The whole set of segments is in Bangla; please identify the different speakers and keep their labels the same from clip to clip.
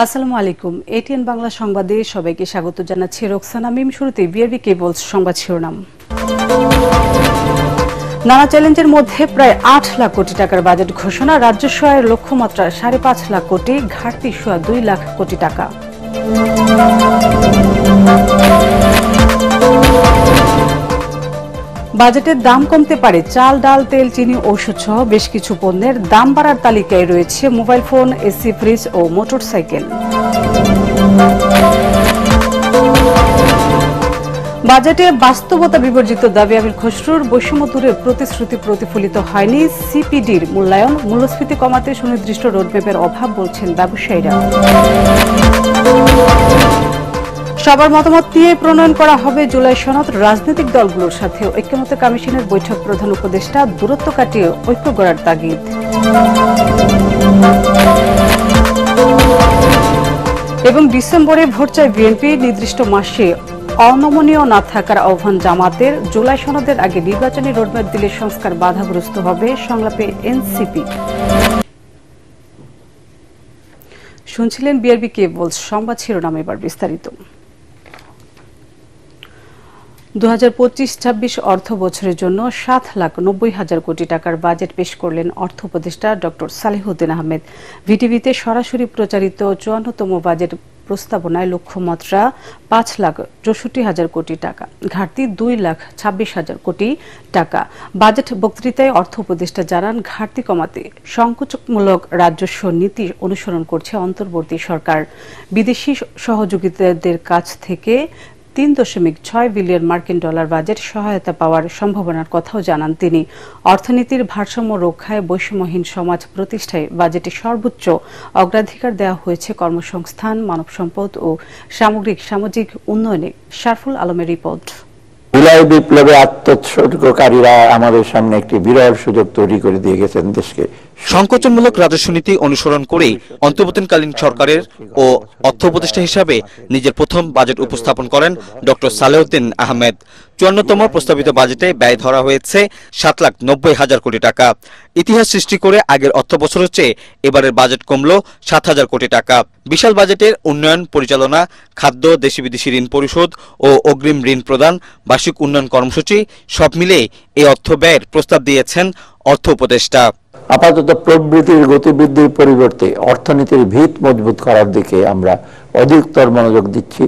Speaker 1: আসসালামু আলাইকুম। এটিএন বাংলা সংবাদে সবাইকে স্বাগত জানাচ্ছি রোকসানা মিম। শুরুতেই বিআরবি কেবলস সংবাদ শিরোনাম। নানা চ্যালেঞ্জের মধ্যে প্রায় ৮ লাখ কোটি টাকার বাজেট ঘোষণা। রাজস্ব আয়ের লক্ষ্যমাত্রা ৫.৫ লাখ কোটি, ঘাটতি ২ লাখ কোটি টাকা। বাজেটের দাম কমতে পারে। চাল, ডাল, তেল, চিনি, ঔষধ সহ বেশ কিছু পণ্যের দাম বাড়ার তালিকায় রয়েছে মোবাইল ফোন, এসি, ফ্রিজ ও মোটরসাইকেল। বাজেটে বাস্তবতা বিবর্জিত দাবি আমির খসরুর। বৈষম্য দূরের প্রতিশ্রুতি প্রতিফলিত হয়নি। সিপিডির মূল্যায়ন, মূল্যস্ফীতি কমাতে সুনির্দিষ্ট রোডম্যাপের অভাব বলছেন ব্যবসায়ীরা। সবার মতামত নিয়ে প্রণয়ন করা হবে জুলাই সনদ। রাজনৈতিক দলগুলোর সাথে ঐক্যমত্য কমিশনের বৈঠক। প্রধান উপদেষ্টা দূরত্ব কাটিয়ে ঐক্য গড়ার তাগিদ। এবং ডিসেম্বরে ভোট চায় বিএনপি। নির্দিষ্ট মাসে অনমনীয় না থাকার আহ্বান জামাতের। জুলাই সনদের আগে নির্বাচনী রোডম্যাপ দিলে সংস্কার বাধাগ্রস্ত হবে, সংলাপে এনসিপি। শুনছিলেন বিআরবি কেবলস সংবাদ শিরোনাম। এবার বিস্তারিত। ২০২৫-২৬ অর্থ বছরের জন্য ৭,৯০,০০০ কোটি টাকার বাজেট পেশ করলেন অর্থ উপদেষ্টা ডক্টর সালেহুদ্দিন আহমেদ। ভিটিভিতে সরাসরি প্রচারিত ৫৪তম বাজেট প্রস্তাবনায় লক্ষ্যমাত্রা ৫,৬৪,০০০ কোটি টাকা, ঘাটতি ২,২৬,০০০ কোটি টাকা। বাজেট বক্তৃতায় অর্থ উপদেষ্টা জানান, ঘাটতি কমাতে সংকোচমূলক রাজস্ব নীতি অনুসরণ করছে অন্তর্বর্তী সরকার। বিদেশি সহযোগিতাদের কাছ থেকে ৩.৬ বিলিয়ন মার্কিন ডলার বাজেট সহায়তা পাওয়ার সম্ভাবনার কথাও জানান তিনি। অর্থনীতির ভারসাম্য রক্ষায়, বৈষম্যহীন সমাজ প্রতিষ্ঠায় বাজেটে সর্বোচ্চ অগ্রাধিকার দেওয়া হয়েছে কর্মসংস্থান, মানব সম্পদ ও সামগ্রিক সামাজিক উন্নয়নে। শারফুল আলমের রিপোর্ট।
Speaker 2: জুলাই বিপ্লবে আত্মোৎসর্গকারীরা আমাদের সামনে একটি বিরল সুযোগ তৈরি করে দিয়ে গেছেন দেশকে।
Speaker 3: সংকোচনমূলক রাজস্ব নীতি অনুসরণ করেই অন্তর্বর্তীকালীন সরকারের ও অর্থ উপদেষ্টা হিসাবে নিজের প্রথম বাজেট উপস্থাপন করেন ডক্টর সালেহুদ্দিন আহমেদ। ৫৪তম প্রস্তাবিত বাজেটে ব্যয় ধরা হয়েছে ৭,৯০,০০০ কোটি টাকা। ইতিহাস সৃষ্টি করে আগের অর্থ বছরের চেয়ে এবারের বাজেট কমল ৭,০০০ কোটি টাকা। বিশাল বাজেটের উন্নয়ন পরিচালনা, খাদ্য, দেশি বিদেশি ঋণ পরিশোধ ও অগ্রিম ঋণ প্রদান, বার্ষিক উন্নয়ন কর্মসূচি সব মিলে এই অর্থ ব্যয়ের প্রস্তাব দিয়েছেন অর্থ উপদেষ্টা।
Speaker 2: আপাতত প্রবৃদ্ধির গতিবৃদ্ধির পরিবর্তে অর্থনীতির ভিত মজবুত করার দিকে আমরা অধিকতর মনোযোগ দিচ্ছি।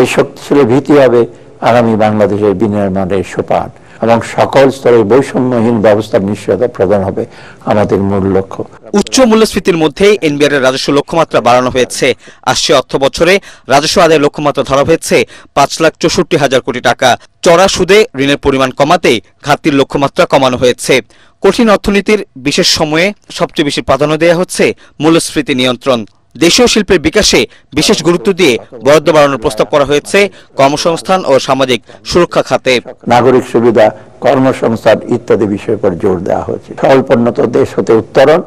Speaker 2: এই শক্তিশালী ভিত্তি হবে আগামী বাংলাদেশের বিনির্মাণের সোপান এবং সকল স্তরে বৈষম্যহীন ব্যবস্থার নিশ্চয়তা প্রদান হবে আমাদের মূল লক্ষ্য।
Speaker 3: উচ্চ মূল্যস্ফীতির মধ্যে এনবিআর এর রাজস্ব লক্ষ্যমাত্রা বাড়ানো হয়েছে। আসছে অর্থ বছরে রাজস্ব আদায়ের লক্ষ্যমাত্রা ধরা হয়েছে ৫,৬৪,০০০ কোটি টাকা। চড়া সুদে ঋণের পরিমাণ কমাতে ঘাটতির লক্ষ্যমাত্রা কমানো হয়েছে। কঠিন অর্থনীতির বিশেষ সময়ে সবচেয়ে বেশি প্রাধান্য দেওয়া হচ্ছে মূল্যস্ফীতি নিয়ন্ত্রণ। দেশীয় শিল্পের বিকাশে বিশেষ গুরুত্ব দিয়ে বরাদ্দ বাড়ানোর প্রস্তাব করা হয়েছে কর্মসংস্থান ও সামাজিক সুরক্ষা খাতে।
Speaker 2: নাগরিক সুবিধা, কর্মসংস্থান ইত্যাদি বিষয়ের উপর জোর দেওয়া হয়েছে। স্বল্পোন্নত দেশ হতে উত্তরণ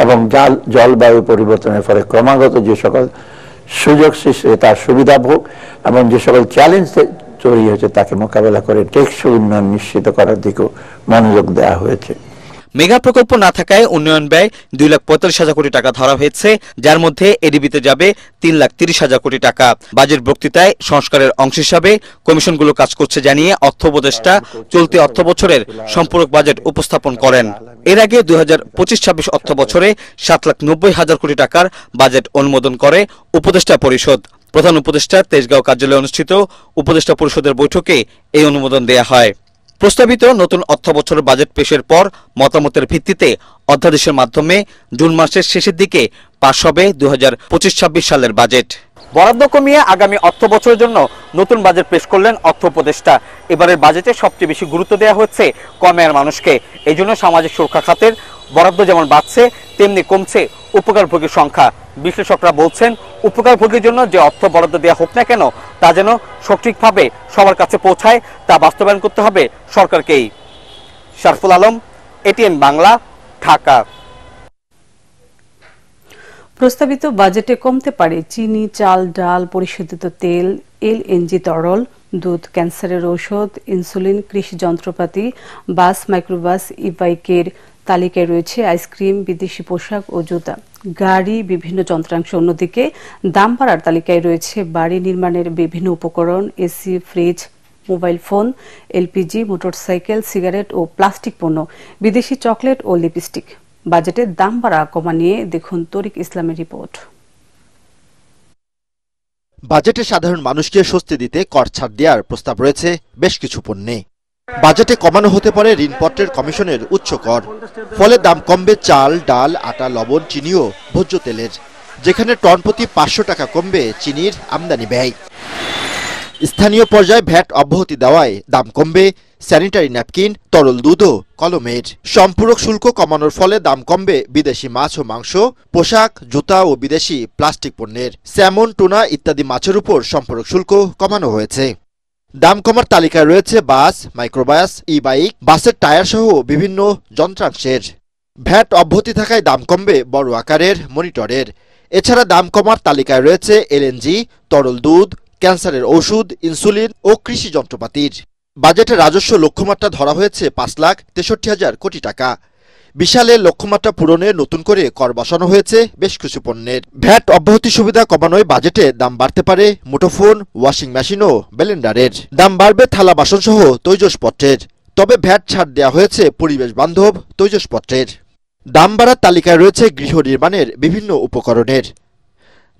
Speaker 2: এবং জলবায়ু পরিবর্তনের ফলে ক্রমাগত যে সকল সুযোগ সৃষ্টি তার সুবিধা ভোগ এবং যে সকল চ্যালেঞ্জ তৈরি হয়েছে তাকে মোকাবেলা করে টেকসই উন্নয়ন নিশ্চিত করার দিকেও মনোযোগ দেওয়া হয়েছে।
Speaker 3: মেগা প্রকল্প না থাকায় উন্নয়ন ব্যয় ২,৪৫,০০০ কোটি টাকা ধরা হয়েছে, যার মধ্যে এডিবিতে যাবে ৩,৩০,০০০ কোটি টাকা। বাজেট বক্তৃতায় সংস্কারের অংশ হিসাবে কমিশনগুলো কাজ করছে জানিয়ে অর্থ উপদেষ্টা চলতি অর্থ বছরের সম্পূরক বাজেট উপস্থাপন করেন। এর আগে ২০২৫-২৬ অর্থ বছরে ৭,৯০,০০০ কোটি টাকার বাজেট অনুমোদন করে উপদেষ্টা পরিষদ। প্রধান উপদেষ্টার তেজগাঁও কার্যালয়ে অনুষ্ঠিত উপদেষ্টা পরিষদের বৈঠকে এই অনুমোদন দেয়া হয়। প্রস্তাবিত নতুন অর্থ বছরের বাজেট পেশের পর মতামতের ভিত্তিতে অধ্যাদেশের মাধ্যমে জুন মাসের শেষের দিকে পাশ হবে ২০২৫-২৬ সালের বাজেট। বরাদ্দ কমিয়ে আগামী অর্থ বছরের জন্য নতুন বাজেট পেশ করলেন অর্থ উপদেষ্টা। এবারের বাজেটে সবচেয়ে বেশি গুরুত্ব দেওয়া হচ্ছে কম আয়ের মানুষকে। এই জন্য সামাজিক সুরক্ষা খাতের বরাদ্দ যেমন বাড়ছে তেমনি কমছে উপকারভোগীর সংখ্যা। বিশ্লেষকরা বলছেন, উপকারভোগীর জন্য যে অর্থ বরাদ্দ দেওয়া হোক না কেন তা যেন সঠিকভাবে সবার কাছে পৌঁছায়, তা বাস্তবায়ন করতে হবে সরকারকেই। শারফুল আলম, এটিএন বাংলা, ঢাকা।
Speaker 1: প্রস্তাবিত বাজেটে কমতে পারে চিনি, চাল, ডাল, পরিশোধিত তেল, এলএনজি তরল, দুধ, ক্যান্সারের ঔষধ, ইনসুলিন, কৃষি যন্ত্রপাতি, বাস, মাইক্রোবাস, ই-বাইকের তালিকায় রয়েছে আইসক্রিম, বিদেশি পোশাক ও জুতা, গাড়ি, বিভিন্ন যন্ত্রাংশ। অন্যদিকে দাম বাড়ার তালিকায় রয়েছে বাড়ি নির্মাণের বিভিন্ন উপকরণ, AC, fridge, mobile phone, LPG, motorcycle, cigarette ও প্লাস্টিক পণ্য, বিদেশি চকলেট ও লিপস্টিক। বাজেটের দাম বাড়া কমা নিয়ে দেখুন তরিক ইসলামের রিপোর্ট।
Speaker 4: বাজেটে সাধারণ মানুষকে স্বস্তি দিতে কর ছাড় দেওয়ার প্রস্তাব রয়েছে বেশ কিছু পণ্যে। বাজেটে কমানো হতে পারে ঋণপত্রের কমিশনের উচ্চ কর, ফলে দাম কমবে চাল, ডাল, আটা, লবণ, চিনি ও ভোজ্য তেলের, যেখানে টন প্রতি 500 টাকা কমবে চিনির আমদানি ব্যয়। স্থানীয় পর্যায়ে ভ্যাট অব্যাহতি দেওয়ায় দাম কমবে স্যানিটারি ন্যাপকিন, তরল দুধ ও কলমের। সম্পূরক শুল্ক কমানোর ফলে দাম কমবে বিদেশি মাছ ও মাংস, পোশাক, জুতা ও বিদেশি প্লাস্টিক পণ্যের। স্যামন, টুনা ইত্যাদি মাছের উপর সম্পূরক শুল্ক কমানো হয়েছে। দাম কমার তালিকায় রয়েছে বাস, মাইক্রোবাস, ই বাইক, বাসের টায়ার সহ বিভিন্ন যন্ত্রাংশের। ভ্যাট অব্যাহতি থাকায় দাম কমবে বড় আকারের মনিটরের। এছাড়া দাম কমার তালিকায় রয়েছে এলএনজি, তরল দুধ, ক্যান্সারের ওষুধ, ইনসুলিন ও কৃষি যন্ত্রপাতির। বাজেটে রাজস্ব লক্ষ্যমাত্রা ধরা হয়েছে 5,63,000 কোটি টাকা। বিশালের লক্ষ্যমাত্রা পূরণে নতুন করে কর বসানো হয়েছে বেশ কিছু পণ্যের। ভ্যাট অব্যাহতি সুবিধা কমানোয় বাজেটে দাম বাড়তে পারে মুঠোফোন, ওয়াশিং মেশিন ও ব্লেন্ডারের। দাম বাড়বে থালা বাসন সহ তৈজসপত্রের। তবে ভ্যাট ছাড় দেওয়া হয়েছে পরিবেশ বান্ধব তৈজসপত্রের। দাম বাড়ার তালিকায় রয়েছে গৃহ নির্মাণের বিভিন্ন উপকরণের।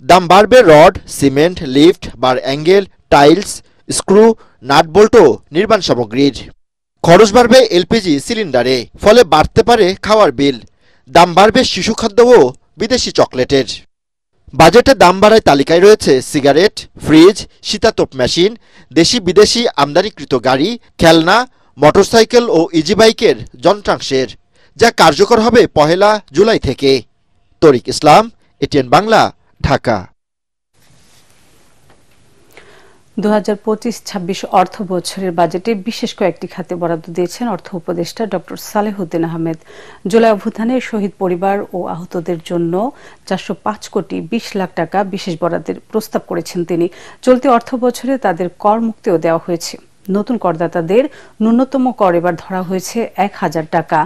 Speaker 4: দাম বাড়বে rod, cement, lift, bar angle, tiles, screw, nut bolt ও নির্মাণ সামগ্রীর। খরচ বাড়বে এলপিজি সিলিন্ডারে, ফলে বাড়তে পারে খাওয়ার বিল। দাম বাড়বে শিশু খাদ্য ও বিদেশি চকলেটের। বাজেটে দাম বাড়ায় তালিকায় রয়েছে সিগারেট, ফ্রিজ, শীতাতপ মেশিন, দেশি বিদেশি আমদানিকৃত গাড়ি, খেলনা, মোটরসাইকেল ও ইজি বাইকের যন্ত্রাংশের, যা কার্যকর হবে 1 জুলাই থেকে। তরিক ইসলাম, এটিএন বাংলা, ঢাকা।
Speaker 1: 2025-26 অর্থ বছরের বাজেটে বিশেষ কয়েকটি খাতে বরাদ্দ দিয়েছেন অর্থ উপদেষ্টা ডক্টর সালেহুদ্দিন আহমেদ। জুলাই অভ্যুত্থানে শহীদ পরিবার ও আহতদের জন্য 405 কোটি 20 লাখ টাকা বিশেষ বরাদ্দের প্রস্তাব করেছেন তিনি। চলতি অর্থ বছরে তাদের কর মুক্তিও দেওয়া হয়েছে। নতুন করদাতাদের ন্যূনতম কর এবার ধরা হয়েছে 1000 টাকা।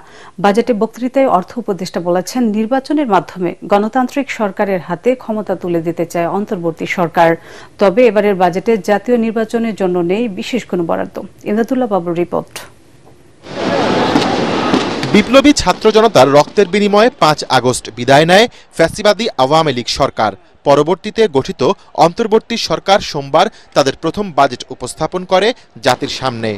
Speaker 1: বাজেটে বক্তৃতায় অর্থ উপদেষ্টা বলেছেন, নির্বাচনের মাধ্যমে গণতান্ত্রিক সরকারের হাতে ক্ষমতা তুলে দিতে চায় অন্তর্বর্তী সরকার। তবে এবারের বাজেটে জাতীয় নির্বাচনের জন্য নেই বিশেষ কোনো বরাদ্দ। ইমদাদুল্লাহ বাবুর রিপোর্ট।
Speaker 5: বিপ্লবী ছাত্র জনতার রক্তের বিনিময়ে 5 আগস্ট বিদায় নেয় ফ্যাসিবাদী আওয়ামী লীগ সরকার। পরবর্তীতে গঠিত অন্তর্বর্তী সরকার সোমবার তাদের প্রথম বাজেট উপস্থাপন করে জাতির সামনে।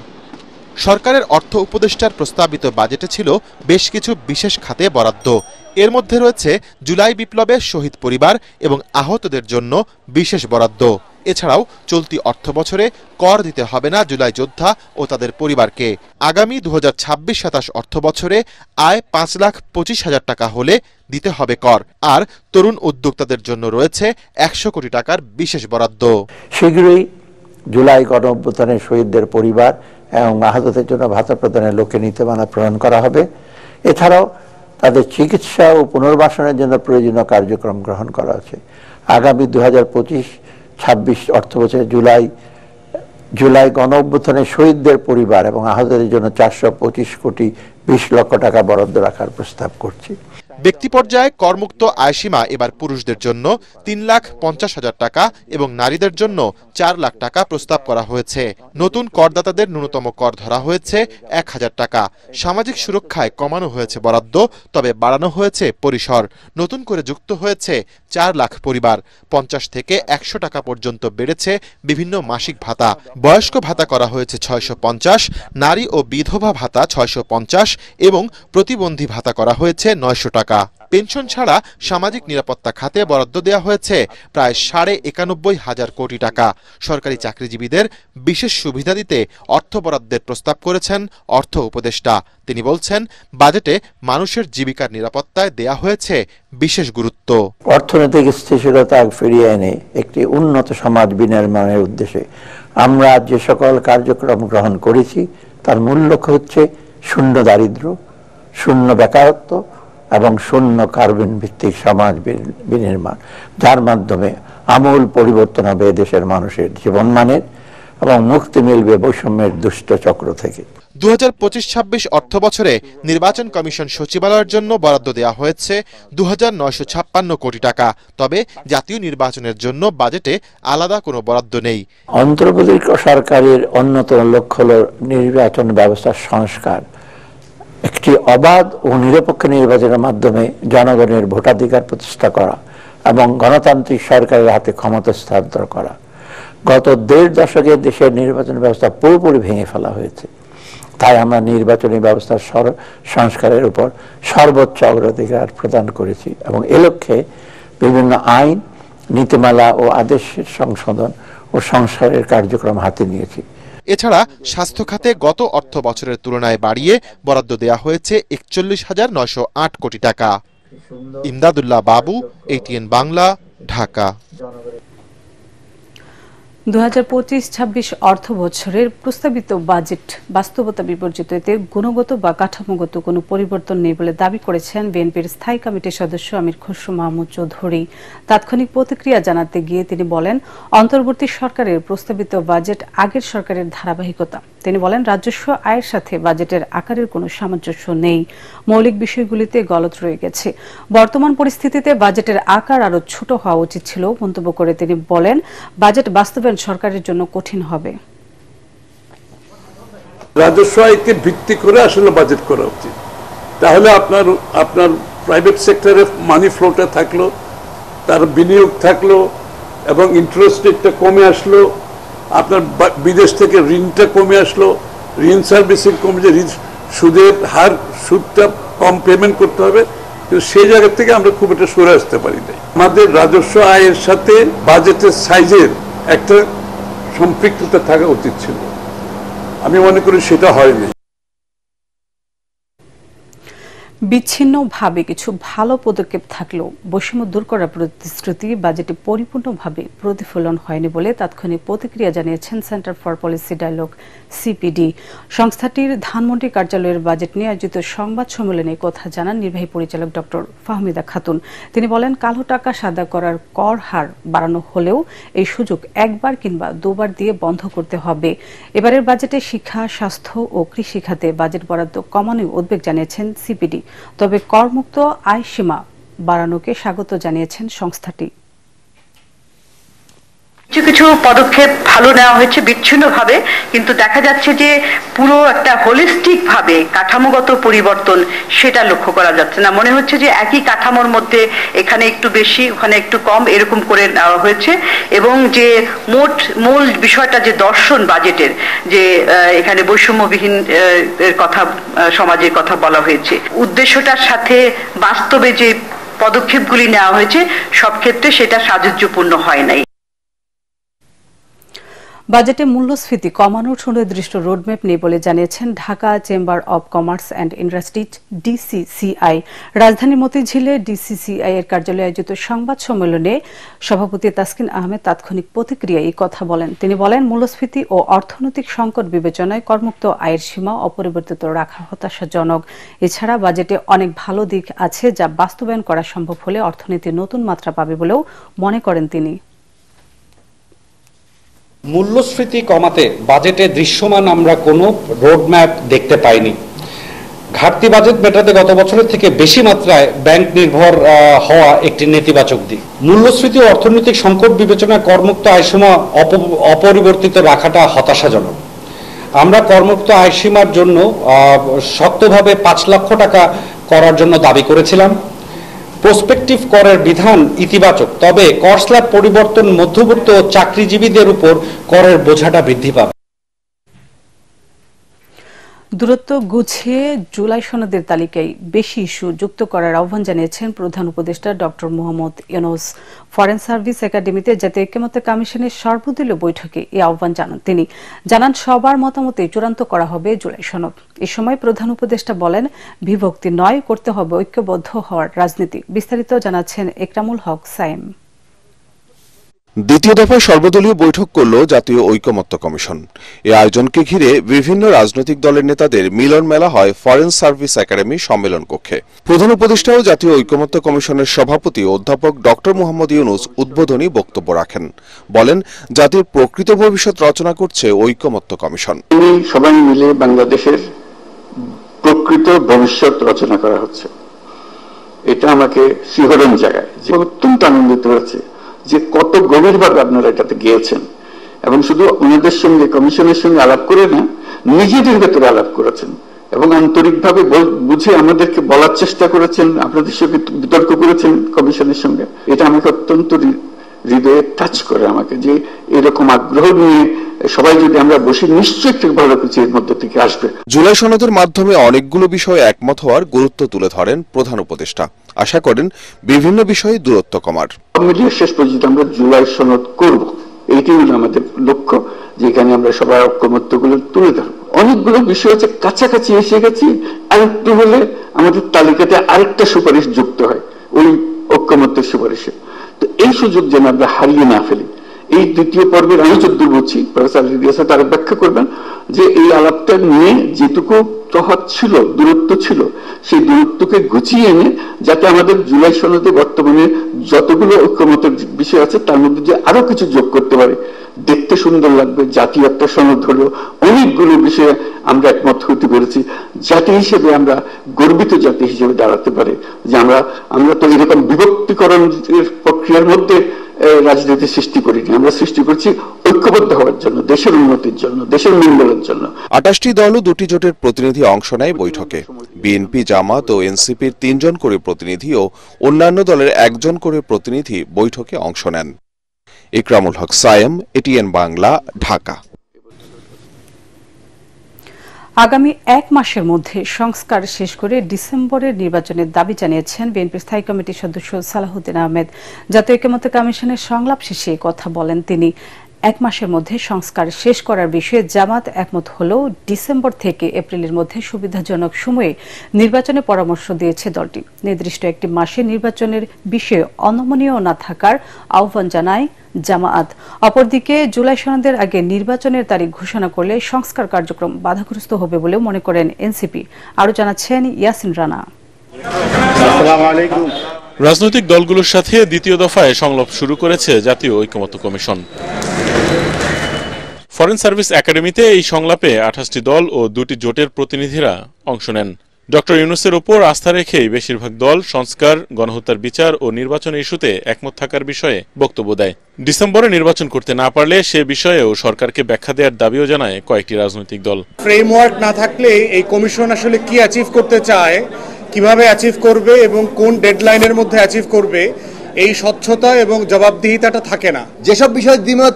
Speaker 5: সরকারের অর্থ উপদেষ্টার প্রস্তাবিত বাজেটে ছিল বেশ কিছু বিশেষ খাতে বরাদ্দ। এর মধ্যে রয়েছে জুলাই বিপ্লবে শহীদ পরিবার এবং আহতদের জন্য বিশেষ বরাদ্দ। এছাড়াও চলতি অর্থ বছরে কর দিতে হবে না জুলাই যোদ্ধা ও তাদের পরিবারকে। আগামী 2026-27 অর্থ বছরে আয় 5,25,000 টাকা হলে দিতে হবে কর। আর তরুণ উদ্যোক্তাদের জন্য রয়েছে 100 কোটি টাকার বিশেষ বরাদ্দ।
Speaker 2: শীঘ্রই জুলাই গণ অভ্যুত্থানের শহীদদের পরিবার এবং আহতদের জন্য ভাতা প্রদানের লক্ষ্যে নীতিমালা প্রণয়ন করা হবে। এছাড়াও তাদের চিকিৎসা ও পুনর্বাসনের জন্য প্রয়োজনীয় কার্যক্রম গ্রহণ করা আছে। আগামী 2025-26 অর্থ বছরে জুলাই গণ অভ্যুত্থানের শহীদদের পরিবার এবং আহতদের জন্য 425 কোটি 20 লক্ষ টাকা বরাদ্দ রাখার প্রস্তাব করছি।
Speaker 5: ব্যক্তি পর্যায়ে করমুক্ত আয়সীমা এবার পুরুষদের জন্য 3,50,000 টাকা এবং নারীদের জন্য 4 লাখ টাকা প্রস্তাব করা হয়েছে। নতুন করদাতাদের ন্যূনতম কর ধরা হয়েছে 1000 টাকা। সামাজিক সুরক্ষায় কমানো হয়েছে বরাদ্দ, তবে বাড়ানো হয়েছে পরিসর। নতুন করে যুক্ত হয়েছে 4 লাখ পরিবার। 50 থেকে 100 টাকা পর্যন্ত বেড়েছে বিভিন্ন মাসিক ভাতা। বয়স্ক ভাতা করা হয়েছে 650, নারী ও বিধবা ভাতা 650 এবং প্রতিবন্ধী ভাতা করা হয়েছে 900 টাকা। পেনশন ছাড়া সামাজিক নিরাপত্তা খাতে বরাদ্দ দেওয়া হয়েছে প্রায় 91,500 কোটি টাকা। সরকারি চাকরিজীবীদের বিশেষ সুবিধা দিতে অর্থ বরাদ্দের প্রস্তাব করেছেন অর্থ উপদেষ্টা। তিনি বলছেন, বাজেটে মানুষের জীবিকার নিরাপত্তায় দেয়া হয়েছে বিশেষ গুরুত্ব।
Speaker 2: অর্থনৈতিক স্থিতিশীলতা ফিরিয়ে এনে একটি উন্নত সমাজ বিনির্মাণের উদ্দেশ্যে আমরা যে সকল কার্যক্রম গ্রহণ করেছি তার মূল লক্ষ্য হচ্ছে শূন্য দারিদ্র্য, শূন্য বেকারত্ব এবং শূন্য কার্বন ভিত্তিক সমাজ বিনির্মাণ, যার মাধ্যমে আমূল পরিবর্তন হবে দেশের মানুষের জীবনমানের এবং মুক্তি মিলবে বৈষম্যের দুষ্ট চক্র থেকে।
Speaker 5: 2025-26 অর্থ বছরে নির্বাচন কমিশন সচিবালয়ের জন্য বরাদ্দ দেওয়া হয়েছে 2956 কোটি টাকা। তবে জাতীয় নির্বাচনের জন্য বাজেটে আলাদা কোনো বরাদ্দ নেই।
Speaker 2: অন্তর্বর্তী সরকারের অন্যতম লক্ষ্য হল নির্বাচন ব্যবস্থার সংস্কার, একটি অবাধ ও নিরপেক্ষ নির্বাচনের মাধ্যমে জনগণের ভোটাধিকার প্রতিষ্ঠা করা এবং গণতান্ত্রিক সরকারের হাতে ক্ষমতা হস্তান্তর করা। গত 1.5 দশকে দেশের নির্বাচন ব্যবস্থা পুরোপুরি ভেঙে ফেলা হয়েছে। তাই আমরা নির্বাচনী ব্যবস্থার সংস্কারের উপর সর্বোচ্চ অগ্রাধিকার প্রদান করেছি এবং এ লক্ষ্যে বিভিন্ন আইন, নীতিমালা ও আদেশের সংশোধন ও সংস্কারের কার্যক্রম হাতে নিয়েছি।
Speaker 5: এছাড়া স্বাস্থ্য খাতে গত অর্থ বছরের তুলনায় বাড়িয়ে বরাদ্দ দেওয়া হয়েছে 41,908 কোটি টাকা। ইমদাদুল্লাহ বাবু, ATN বাংলা, ঢাকা।
Speaker 1: 2025-26 অর্থ বছরের প্রস্তাবিত বাজেট বাস্তবতা বিবর্জিত, এতে গুণগত বা কাঠামোগত কোনো পরিবর্তন নেই বলে দাবি করেছেন বিএনপির স্থায়ী কমিটির সদস্য আমির খসরু মাহমুদ চৌধুরী। তাৎক্ষণিক প্রতিক্রিয়া জানাতে গিয়ে তিনি বলেন, অন্তর্বর্তী সরকারের প্রস্তাবিত বাজেট আগের সরকারের ধারাবাহিকতা। তিনি বলেন, রাজস্ব আয়ের সাথে বাজেটের আকারের কোনো সামঞ্জস্য নেই, মৌলিক বিষয়গুলিতে গলদ রয়ে গেছে। বর্তমান পরিস্থিতিতে বাজেটের আকার আরও ছোট হওয়া উচিত ছিল মন্তব্য করে তিনি বলেন, বাজেট বাস্তবায়ন সরকারের জন্য কঠিন হবে।
Speaker 6: রাজস্ব আয়কে ভিত্তি করে আসলে বাজেট করা উচিত, তাহলে আপনার প্রাইভেট সেক্টরে মানি ফ্লোটা থাকলো, তার বিনিয়োগ থাকলো এবং ইন্টারেস্ট রেটটা কমে আসলো, আপনার বিদেশ থেকে ঋণটা কমে আসলো, ঋণ সার্ভিসিং কমে, যে সুদের হার, সুদটা কম পেমেন্ট করতে হবে, কিন্তু সেই জায়গা থেকে আমরা খুব একটা সরে আসতে পারি না। আমাদের রাজস্ব আয়ের সাথে বাজেটের সাইজের একটা সম্পৃক্ততা থাকা উচিত ছিল, আমি মনে করি সেটা হয়নি।
Speaker 1: বিচ্ছিন্নভাবে কিছু ভালো পদক্ষেপ থাকলেও বৈষম্য দূর করার প্রতিশ্রুতি বাজেটে পরিপূর্ণভাবে প্রতিফলন হয়নি বলে তাৎক্ষণিক প্রতিক্রিয়া জানিয়েছেন Centre for Policy Dialogue CPD। সংস্থাটির ধানমন্ডি কার্যালয়ের বাজেট নিয়ে আয়োজিত সংবাদ সম্মেলনে কথা জানান নির্বাহী পরিচালক ডক্টর ফাহমিদা খাতুন। তিনি বলেন, কালো টাকা সাদা করার কর হার বাড়ানো হলেও এই সুযোগ একবার কিংবা দুবার দিয়ে বন্ধ করতে হবে। এবারের বাজেটে শিক্ষা, স্বাস্থ্য ও কৃষি খাতে বাজেট বরাদ্দ কমানোর উদ্বেগ জানিয়েছেন CPD। তবে করমুক্ত আয় সীমা বাড়ানোকে স্বাগত জানিয়েছেন সংস্থাটি।
Speaker 7: কিছু কিছু পদক্ষেপ ভালো নেওয়া হয়েছে বিচ্ছিন্নভাবে, কিন্তু দেখা যাচ্ছে যে পুরো একটা হোলিস্টিক ভাবে কাঠামোগত পরিবর্তন সেটা লক্ষ্য করা যাচ্ছে না। মনে হচ্ছে যে একই কাঠামোর মধ্যে এখানে একটু বেশি, ওখানে একটু কম, এরকম করে নেওয়া হয়েছে। এবং যে মূল বিষয়টা যে দর্শন বাজেটের, যে এখানে বৈষম্যবিহীন কথা, সমাজের কথা বলা হয়েছে, উদ্দেশ্যটার সাথে বাস্তবে যে পদক্ষেপগুলি নেওয়া হয়েছে সব ক্ষেত্রে সেটা সাযুজ্যপূর্ণ হয় নাই।
Speaker 1: বাজেটে মূল্যস্ফীতি কমানোর সুনির্দিষ্ট রোডম্যাপ নেই বলে জানিয়েছেন Dhaka chamber of commerce and industry DCCI। রাজধানীর মতিঝিলে DCCI এর কার্যালয়ে আয়োজিত সংবাদ সম্মেলনে সভাপতি তাসকিন আহমেদ তাৎক্ষণিক প্রতিক্রিয়ায় এই কথা বলেন। তিনি বলেন, মূল্যস্ফীতি ও অর্থনৈতিক সংকট বিবেচনায় করমুক্ত আয়ের সীমা অপরিবর্তিত রাখা হতাশাজনক। এছাড়া বাজেটে অনেক ভালো দিক আছে যা বাস্তবায়ন করা সম্ভব হলে অর্থনীতি নতুন মাত্রা পাবে বলেও মনে করেন তিনি।
Speaker 8: মূল্যস্ফীতি কমাতে বাজেটে দৃশ্যমান আমরা কোনো রোডম্যাপ দেখতে পাইনি। ঘাটতি বাজেট মেটাতে গত বছরের থেকে বেশি মাত্রায় ব্যাংক নির্ভর হওয়া একটি নেতিবাচক দিক। মূল্যস্ফীতি ও অর্থনৈতিক সংকট বিবেচনায় করমুক্ত আয়সীমা অপরিবর্তিত রাখাটা হতাশাজনক। আমরা করমুক্ত আয়সীমার জন্য শক্তভাবে 5 লক্ষ টাকা করার জন্য দাবি করেছিলাম। প্রসপেক্টিভ করের বিধান ইতিবাচক, তবে কর স্ল্যাব পরিবর্তন মধ্যবিত্ত ও চাকরিজীবীদের উপর করের বোঝাটা বৃদ্ধি পাবে।
Speaker 1: দূরত্ব গুছিয়ে জুলাই সনদের তালিকায় বেশি ইস্যু যুক্ত করার আহ্বান জানিয়েছেন প্রধান উপদেষ্টা doctor Mohammad Yunus. Foreign service একাডেমিতে জাতীয় ঐকমত্য কমিশনের সর্বদলীয় বৈঠকে এই আহ্বান জানান তিনি। জানান, সবার মতামতে চূড়ান্ত করা হবে জুলাই সনদ। এ সময় প্রধান উপদেষ্টা বলেন, বিভক্তি নয়, করতে হবে ঐক্যবদ্ধ হওয়ার রাজনীতি। বিস্তারিত জানাচ্ছেন একরামুল হক সাইম।
Speaker 9: দ্বিতীয় দফায় সর্বদলীয় বৈঠক করল জাতীয় ঐকমত্য কমিশন। এই আয়োজনকে ঘিরে বিভিন্ন রাজনৈতিক দলের নেতাদের মিলন মেলা হয় ফরেন সার্ভিস একাডেমি সম্মেলন কক্ষে। প্রধান উপদেষ্টা ও জাতীয় ঐকমত্য কমিশনের সভাপতি অধ্যাপক ডক্টর মোহাম্মদ ইউনূস উদ্বোধনী বক্তব্য রাখেন। বলেন, জাতির প্রকৃত ভবিষ্যৎ রচনা করছে ঐকমত্য কমিশন।
Speaker 10: সবাই মিলে বাংলাদেশের প্রকৃত ভবিষ্যৎ রচনা করা হচ্ছে, এটা আমাকে শিহরণ জায়গায় যে অত্যন্ত আনন্দিত হয়েছে যে কত গভীরভাবে আপনারা এটাতে গিয়েছেন এবং শুধু ওনাদের সঙ্গে কমিশনের সঙ্গে আলাপ করে না, নিজেদের ভেতরে আলাপ করেছেন এবং আন্তরিকভাবে বুঝে আমাদেরকে বলার চেষ্টা করেছেন, আপনাদের সঙ্গে বিতর্ক করেছেন কমিশনের সঙ্গে। এটা আমাকে অত্যন্ত হৃদয়ে টাচ করে আমাকে, যে এরকম আগ্রহ নিয়ে সবাই যদি আমরা বসি নিশ্চয়ই একটু ভালো কিছু এর মধ্যে থেকে আসবে।
Speaker 9: জুলাই সনদের মাধ্যমে অনেকগুলো বিষয়ে একমত হওয়ার গুরুত্ব তুলে ধরেন প্রধান উপদেষ্টা। আশা করেন বিভিন্ন বিষয়ে দূরত্ব কমার।
Speaker 10: মিলিয়ে শেষ পর্যন্ত আমরা জুলাই সনদ করব, এইটাই হলো আমাদের লক্ষ্য, যেখানে আমরা সবাই ঐকমত্যগুলো তুলে ধরব। অনেকগুলো বিষয় হচ্ছে কাছাকাছি এসে গেছি, আরেকটু হলে আমাদের তালিকাতে আরেকটা সুপারিশ যুক্ত হয় ওই ঐকমত্যের সুপারিশে। তো এই সুযোগ যেন আমরা হারিয়ে না ফেলি। এই দ্বিতীয় পর্বের আমি যদ্দূর বুঝছি, প্রফেসর রিয়াসাত তারা ব্যাখ্যা করবেন যে এই আলাপটা নিয়ে যেটুকু তফাৎ ছিল, দূরত্ব ছিল, সেই দূরত্বকে গুছিয়ে এনে যাতে আমাদের জুলাই সনদে বর্তমানে যতগুলো ঐকমত্যের বিষয় আছে তার মধ্যে যে আরো কিছু যোগ করতে পারে, দেখতে সুন্দর লাগবে। জাতীয় একটা সনদ হলো, অনেকগুলো বিষয়ে আমরা একমত হতে পেরেছি। জাতি হিসেবে আমরা গর্বিত জাতি হিসেবে দাঁড়াতে পারে যে আমরা তো এরকম বিভক্তিকরণ প্রক্রিয়ার মধ্যে রাজনীতি সৃষ্টি করিনি, আমরা সৃষ্টি করছি ঐক্যবদ্ধ হওয়ার জন্য, দেশের উন্নতির জন্য, দেশের মঙ্গলের জন্য।
Speaker 9: 28টি দল ও 2টি জোটের প্রতিনিধি অংশ নেয় বৈঠকে। বিএনপি, জামাত ও এনসিপির 3 জন করে প্রতিনিধি ও অন্যান্য দলের 1 জন করে প্রতিনিধি বৈঠকে অংশ নেন। ইকরামুল হক সায়েম, এটিএন বাংলা, ঢাকা।
Speaker 1: আগামী 1 মাসের মধ্যে সংস্কার শেষ করে ডিসেম্বরের নির্বাচনের দাবি জানিয়েছেন বিএনপির স্থায়ী কমিটির সদস্য সালাহুদ্দিন আহমেদ। জাতীয় ঐকমত্য কমিশনের সংলাপ শেষে কথা বলেন তিনি। 1 মাসের মধ্যে সংস্কার শেষ করার বিষয়ে জামাত একমত হলেও ডিসেম্বর থেকে এপ্রিলের মধ্যে সুবিধাজনক সময়ে নির্বাচনের পরামর্শ দিয়েছে দলটি। নির্দিষ্ট একটি মাসে নির্বাচনের বিষয়ে অনমনীয় না থাকার আহ্বান জানায় জামায়াত। অপরদিকে জুলাই সনদের আগে নির্বাচনের তারিখ ঘোষণা করলে সংস্কার কার্যক্রম বাধাগ্রস্ত হবে বলেও মনে করেন এনসিপি। আরও জানাচ্ছেন ইয়াসিন রানা।
Speaker 11: রাজনৈতিক দলগুলোর সাথে দ্বিতীয় দফায় সংলাপ শুরু করেছে জাতীয় ঐকমত্য কমিশন। ফরেন সার্ভিস একাডেমিতে এই সংলাপে 28টি দল ও 2টি জোটের প্রতিনিধিরা অংশ নেন। ডক্টর ইউনূসের ওপর আস্থা রেখেই বেশিরভাগ দল সংস্কার, গণহত্যার বিচার ও নির্বাচন ইস্যুতে একমত থাকার বিষয়ে বক্তব্য দেয়। ডিসেম্বরে নির্বাচন করতে না পারলে সে বিষয়েও সরকারকে ব্যাখ্যা দেওয়ার দাবিও জানায় কয়েকটি রাজনৈতিক দল।
Speaker 12: ফ্রেমওয়ার্ক না থাকলে এই কমিশন আসলে কি অ্যাচিভ করতে চায়, কিভাবে অ্যাচিভ করবে এবং কোন ডেডলাইনের মধ্যে অ্যাচিভ করবে, এই স্বচ্ছতা এবং জবাবদিহিতাটা থাকে না।
Speaker 13: যেসব বিষয় দ্বিমত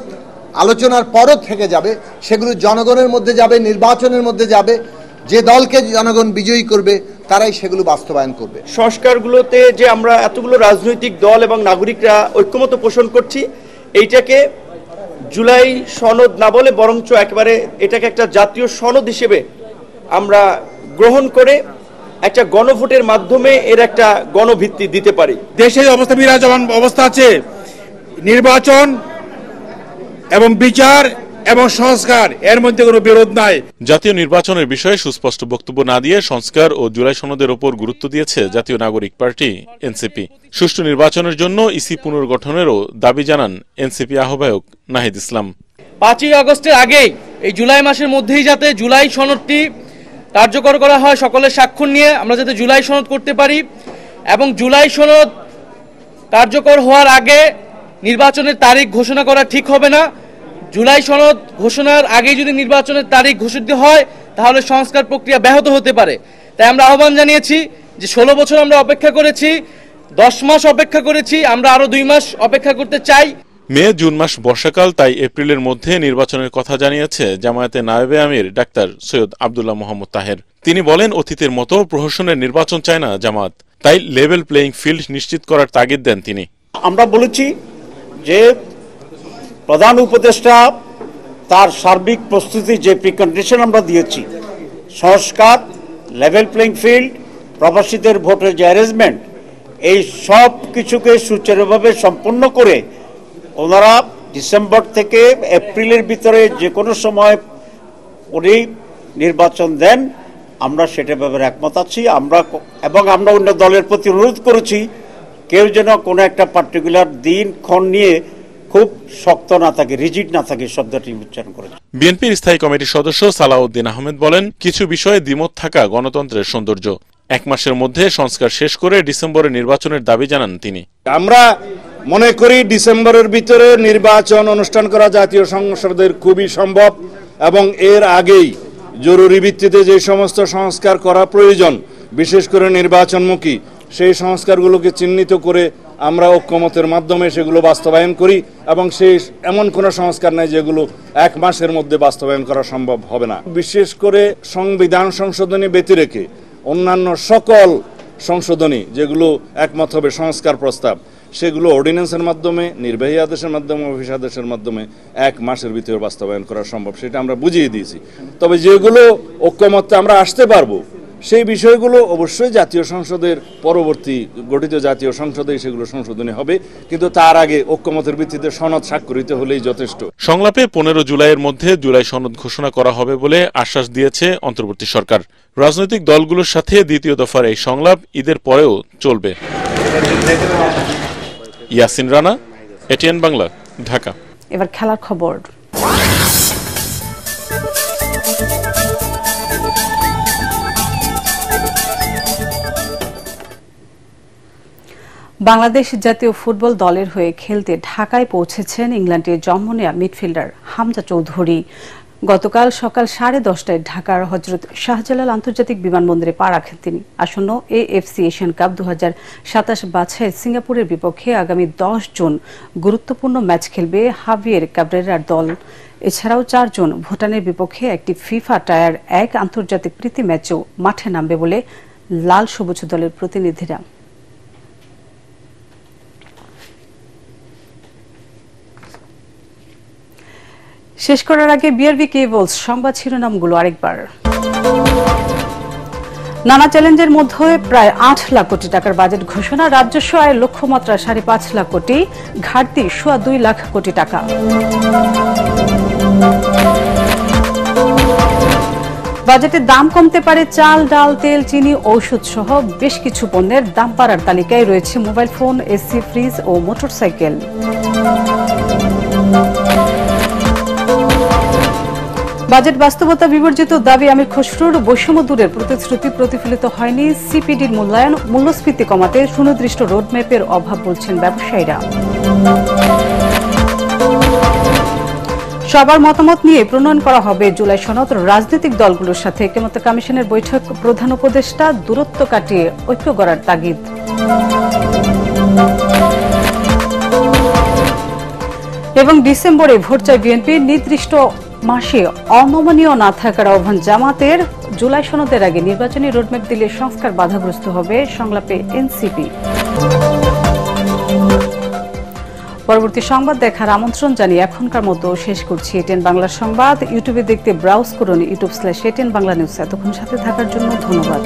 Speaker 13: আলোচনার পরও থেকে যাবে সেগুলো জনগণের মধ্যে যাবে, নির্বাচনের মধ্যে যাবে। যে দলকে জনগণ বিজয়ী করবে তারাই সেগুলো বাস্তবায়ন করবে।
Speaker 14: সংস্কারগুলোতে যে আমরা এতগুলো রাজনৈতিক দল এবং নাগরিকরা ঐক্যমত পোষণ করছি, এইটাকে জুলাই সনদ না বলে বরঞ্চ একেবারে এটাকে একটা জাতীয় সনদ হিসেবে আমরা গ্রহণ করে একটা গণভোটের মাধ্যমে এর একটা গণভিত্তি দিতে পারি।
Speaker 12: দেশে অবস্থা বিরাজমান অবস্থা আছে, নির্বাচন এবং বিচার এবং সংস্কার, এর মধ্যে কোনো বিরোধ নাই।
Speaker 11: জাতীয় নির্বাচনের বিষয়ে সুস্পষ্ট বক্তব্য না দিয়ে সংস্কার ও জুলাই সনদের ওপর গুরুত্ব দিয়েছে জাতীয় নাগরিক পার্টি এনসিপি। সুষ্ঠু নির্বাচনের জন্য ইসি পুনর্গঠনেরও দাবি জানান এনসিপি আহ্বায়ক নাহিদ ইসলাম।
Speaker 15: 5ই আগস্টের আগেই এই জুলাই মাসের মধ্যেই যাতে জুলাই সনদটি কার্যকর করা হয়, সকলের স্বাক্ষর নিয়ে আমরা যাতে জুলাই সনদ করতে পারি এবং জুলাই সনদ কার্যকর হওয়ার আগে নির্বাচনের তারিখ ঘোষণা করা ঠিক হবে না। জুলাই সনদ ঘোষণার আগে যদি নির্বাচনের তারিখ ঘোষিত হয় তাহলে সংস্কার প্রক্রিয়া ব্যাহত হতে পারে। তাই আমরা আহ্বান জানিয়েছি যে 16 বছর আমরা অপেক্ষা করেছি, 10 মাস অপেক্ষা করেছি, আমরা আরো 2 মাস অপেক্ষা করতে চাই।
Speaker 11: মে জুন মাস বর্ষাকাল, তাই এপ্রিলের মধ্যে নির্বাচনের কথা জানিয়েছে জামায়াতের নায়েবে আমির ডাক্তার সৈয়দ আব্দুল্লাহ মোহাম্মদ তাহের। তিনি বলেন, অতীতের মতো প্রহসনের নির্বাচন চায় না জামাত, তাই লেভেল প্লেইং ফিল্ড নিশ্চিত করার তাগিদ দেন তিনি।
Speaker 16: আমরা বলেছি যে প্রধান উপদেষ্টা তার সার্বিক প্রস্তুতি যে প্রিকন্ডিশন আমরা দিয়েছি, সংস্কার, লেভেল প্লেইং ফিল্ড, প্রবাসীদের ভোটের যে অ্যারেঞ্জমেন্ট, এই সব কিছুকে সুচারুভাবে সম্পন্ন করে ওনারা ডিসেম্বর থেকে এপ্রিলের ভিতরে যে কোনো সময় উনি নির্বাচন দেন, আমরা সেটা ব্যাপারে একমত আছি। আমরা অন্য দলের প্রতি অনুরোধ করেছি কেউ যেন কোনো একটা পার্টিকুলার দিন ক্ষণ নিয়ে খুব শক্ত না থাকে, রিজিড না থাকে, শব্দটি উচ্চারণ করেছে।
Speaker 11: বিএনপির স্থায়ী কমিটির সদস্য সালাউদ্দিন আহমেদ বলেন, কিছু বিষয়ে দ্বিমত থাকা গণতন্ত্রের সৌন্দর্য। 1 মাসের মধ্যে সংস্কার শেষ করে ডিসেম্বরে নির্বাচনের দাবি জানান তিনি।
Speaker 12: আমরা মনে করি ডিসেম্বরের ভিতরে নির্বাচন অনুষ্ঠান করা জাতীয় সংসদের খুবই সম্ভব এবং এর আগেই জরুরি ভিত্তিতে যে সমস্ত সংস্কার করা প্রয়োজন, বিশেষ করে নির্বাচনমুখী, সেই সংস্কারগুলোকে চিহ্নিত করে আমরা ঐক্যমতের মাধ্যমে সেগুলো বাস্তবায়ন করি এবং সেই এমন কোনো সংস্কার নাই যেগুলো 1 মাসের মধ্যে বাস্তবায়ন করা সম্ভব হবে না। বিশেষ করে সংবিধান সংশোধনী ব্যতি রেখে অন্যান্য সকল সংশোধনী যেগুলো একমত হবে সংস্কার প্রস্তাব, সেগুলো অর্ডিন্যান্সের মাধ্যমে, নির্বাহী আদেশের মাধ্যমে, অফিস আদেশের মাধ্যমে 1 মাসের ভিতরে বাস্তবায়ন করা সম্ভব, সেটা আমরা বুঝিয়ে দিয়েছি। তবে যেগুলো ঐক্যমত্যে আমরা আসতে পারবো সেই বিষয়গুলো অবশ্যই জাতীয় সংসদের পরবর্তী গঠিত জাতীয় সংসদে সেগুলো সংশোধনী হবে, কিন্তু তার আগে ঐক্যমতের ভিত্তিতে সনদ স্বাক্ষরিত হলেই যথেষ্ট।
Speaker 11: সংলাপে 15 জুলাইয়ের মধ্যে জুলাই সনদ ঘোষণা করা হবে বলে আশ্বাস দিয়েছে অন্তর্বর্তী সরকার। রাজনৈতিক দলগুলোর সাথে দ্বিতীয় দফার এই সংলাপ ঈদের পরেও চলবে। ইয়াসিন রানা, এটিএন বাংলা, ঢাকা।
Speaker 1: এবার খেলার খবর। বাংলাদেশ জাতীয় ফুটবল দলের হয়ে খেলতে ঢাকায় পৌঁছেছেন ইংল্যান্ডের জন্ম নেয়া মিডফিল্ডার হামজা চৌধুরী। গতকাল সকাল 10:30টায় ঢাকার হযরত শাহজালাল আন্তর্জাতিক বিমানবন্দরে পা রাখেন তিনি। আসন্ন এএফসি এশিয়ান কাপ 2027 বাছাইয়ে সিঙ্গাপুরের বিপক্ষে আগামী 10 জুন গুরুত্বপূর্ণ ম্যাচ খেলবে হাভিয়ের ক্যাব্রেরার দল। এছাড়াও 4 জন ভুটানের বিপক্ষে একটি ফিফা টায়ার 1 আন্তর্জাতিক প্রীতি ম্যাচেও মাঠে নামবে বলে লাল সবুজ দলের প্রতিনিধিরা। শেষ করার আগে বিআরবি কেবলস সংবাদ শিরোনামগুলো আরেকবার। নানা চ্যালেঞ্জের মধ্যে প্রায় 8 লাখ কোটি টাকার বাজেট ঘোষণা, রাজস্ব আয়ের লক্ষ্যমাত্রা 5.5 লাখ কোটি, ঘাটতি 2.25 লাখ কোটি টাকা। বাজেটে দাম কমতে পারে চাল, ডাল, তেল, চিনি, ঔষধ সহ বেশ কিছু পণ্যের দাম বাড়ার তালিকায় রয়েছে মোবাইল ফোন, এসি, ফ্রিজ ও মোটরসাইকেল। বাজেট বাস্তবতা বিবর্জিত দাবি আমির খসরুর, বৈষম্য দূরের প্রতিশ্রুতি প্রতিফলিত হয়নি, সিপিডির মূল্যায়ন, মূল্যস্ফীতি কমাতে সুনির্দিষ্ট রোডম্যাপের অভাব বলছেন ব্যবসায়ীরা। সবার মতামত নিয়ে প্রণয়ন করা হবে জুলাই সনদ, রাজনৈতিক দলগুলোর সাথে ঐকমত্য কমিশনের বৈঠক, প্রধান উপদেষ্টা দূরত্ব কাটিয়ে ঐক্য গড়ার তাগিদ। এবং ডিসেম্বরে ভোট চায় বিএনপি, নির্দিষ্ট মাসে অনমনীয় না থাকার আহ্বান জামাতের, জুলাই সনদের আগে নির্বাচনী রোডম্যাপ দিলে সংস্কার বাধাগ্রস্ত হবে, সংলাপে এনসিপি। পরবর্তী সংবাদ দেখার আমন্ত্রণ জানিয়ে এখনকার মতো শেষ করছি এটিএন বাংলার সংবাদ। ইউটিউবে দেখতে ব্রাউজ করুন youtube/ATN বাংলা নিউজ। এতক্ষণ সাথে থাকার জন্য ধন্যবাদ।